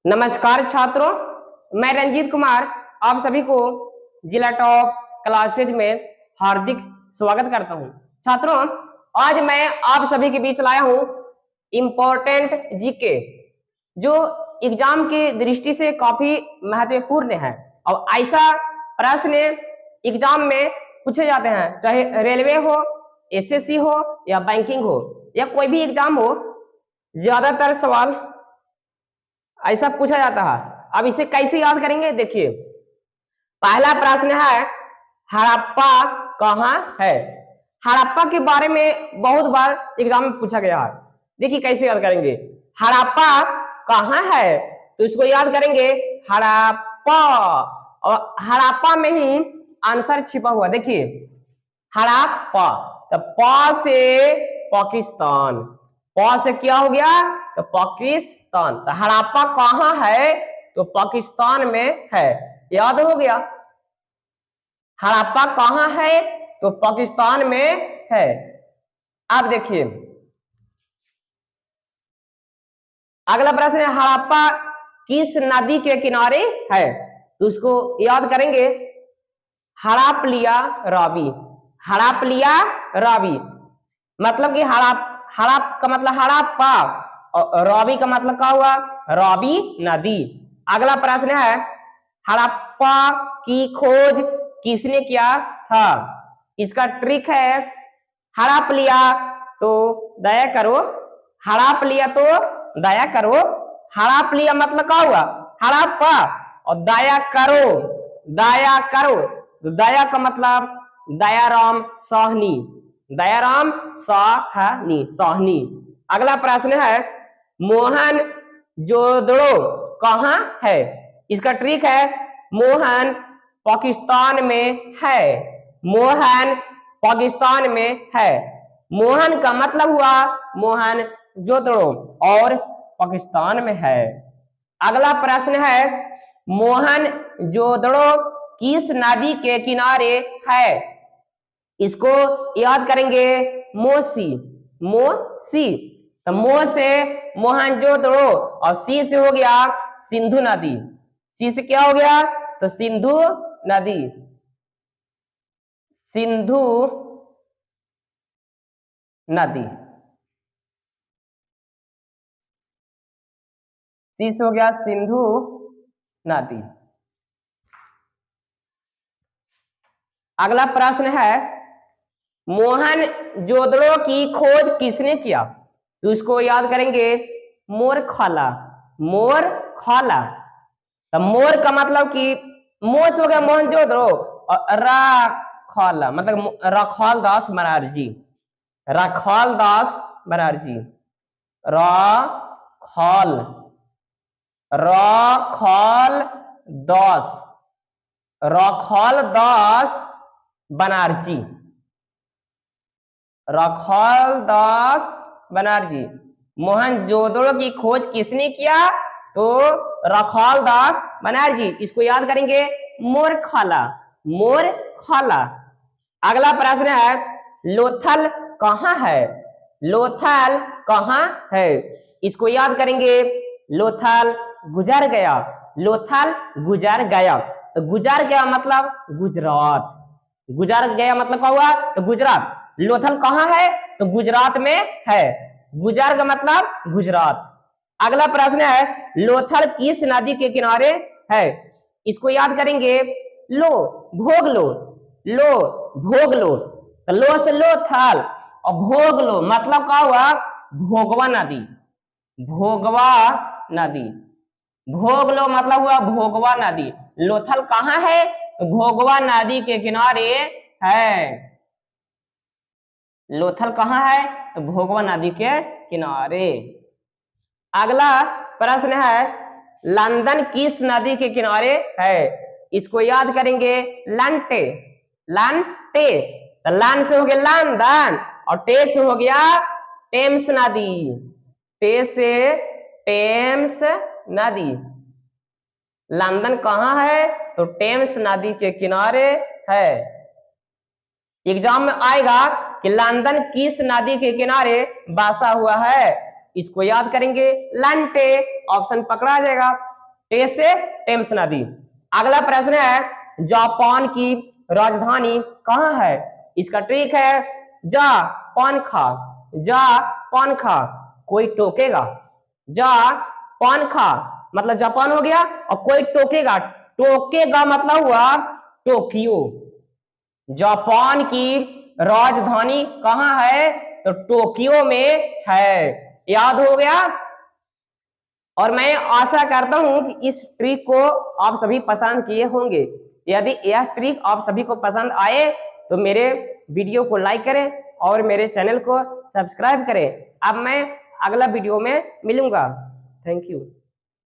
नमस्कार छात्रों, मैं रंजीत कुमार आप सभी को जिला टॉप क्लासेज में हार्दिक स्वागत करता हूं। छात्रों, आज मैं आप सभी के बीच लाया हूं इम्पोर्टेंट जीके, जो एग्जाम की दृष्टि से काफी महत्वपूर्ण है और ऐसा प्रश्न एग्जाम में पूछे जाते हैं, चाहे रेलवे हो, एसएससी हो या बैंकिंग हो या कोई भी एग्जाम हो। ज्यादातर सवाल ऐसा पूछा जाता है। अब इसे कैसे याद करेंगे, देखिए पहला प्रश्न है हड़प्पा कहाँ है। हड़प्पा के बारे में बहुत बार एग्जाम में पूछा गया है। देखिए कैसे याद करेंगे, हड़प्पा कहाँ है तो इसको याद करेंगे हड़प्पा, और हड़प्पा में ही आंसर छिपा हुआ। देखिए हड़प्पा, तो प से पाकिस्तान, प से क्या हो गया तो पाकिस्तान, तो हड़प्पा कहाँ है तो पाकिस्तान में है। याद हो गया, हड़प्पा कहाँ है तो पाकिस्तान में है। अब देखिए अगला प्रश्न है हड़प्पा किस नदी के किनारे है तो उसको याद करेंगे हड़प्पा रावी। हड़प्पा रावी मतलब कि हड़प का मतलब हड़प्पा और रावी का मतलब क्या हुआ रावी नदी। अगला प्रश्न है हड़प्पा की खोज किसने किया था। इसका ट्रिक है हड़प लिया तो दया करो, हड़प लिया तो दया करो। हड़प लिया मतलब क्या हुआ हड़प्पा, और दया करो, दया करो तो दया का मतलब दयाराम साहनी, दयाराम साहनी, साहनी। अगला प्रश्न है मोहन जोदड़ो कहाँ है। इसका ट्रिक है मोहन पाकिस्तान में है, मोहन पाकिस्तान में है। मोहन का मतलब हुआ मोहन जोदड़ो और पाकिस्तान में है। अगला प्रश्न है मोहन जोदड़ो किस नदी के किनारे है। इसको याद करेंगे मोसी, मोसी, तो मो से मोहनजोदड़ो और सी से हो गया सिंधु नदी, सी से क्या हो गया तो सिंधु नदी, सिंधु नदी, सी से हो गया सिंधु नदी। अगला प्रश्न है मोहन जोदड़ो की खोज किसने किया तो उसको याद करेंगे मोर खाला, मोर खाला, तो मोर का मतलब कि मोस हो गया मोहन जोदड़ो और रा खाला मतलब रखवाल दास बनर्जी, रखवाल दास बनर्जी, राखाल, राखाल दास, राखाल दास बनर्जी, रखवाल दास बनर्जी। मोहनजोदड़ो की खोज किसने किया तो रखवाल दास बनर्जी। इसको याद करेंगे मोर खाला, मोर खाला। अगला प्रश्न है लोथल कहाँ है, लोथल कहाँ है। इसको याद करेंगे लोथल गुजर गया, लोथल गुजर गया, तो गुजर गया मतलब गुजरात, गुजर गया मतलब क्या हुआ तो गुजरात। लोथल कहाँ है तो गुजरात में है, गुजर का मतलब गुजरात। अगला प्रश्न है लोथल किस नदी के किनारे है। इसको याद करेंगे लो, भोग लो, लो भोग लो, तो लो से लोथल और भोग लो मतलब क्या हुआ भोगवा नदी, भोगवा नदी, भोग लो मतलब हुआ भोगवा नदी। लोथल कहाँ है तो भोगवा नदी के किनारे है, लोथल कहाँ है तो भोगवा नदी के किनारे। अगला प्रश्न है लंदन किस नदी के किनारे है। इसको याद करेंगे लंटे, लंटे, तो लन से हो गया लंदन और टे से हो गया टेम्स नदी, टे से टेम्स नदी। लंदन कहाँ है तो टेम्स नदी के किनारे है। एग्जाम में आएगा कि लंदन किस नदी के किनारे बसा हुआ है। इसको याद करेंगे लंटे, ऑप्शन पकड़ा जाएगा। टेस से टेम्स नदी। अगला प्रश्न है जापान की राजधानी कहाँ है? इसका ट्रिक है जा पान खा, जा पान खा, कोई टोकेगा, जा पान खा मतलब जापान हो गया, और कोई टोकेगा, टोकेगा मतलब हुआ टोक्यो। जापान की राजधानी कहाँ है? तो टोक्यो में है। याद हो गया? और मैं आशा करता हूं कि इस ट्रिक को आप सभी पसंद किए होंगे। यदि यह ट्रिक आप सभी को पसंद आए तो मेरे वीडियो को लाइक करें और मेरे चैनल को सब्सक्राइब करें। अब मैं अगला वीडियो में मिलूंगा। Thank you.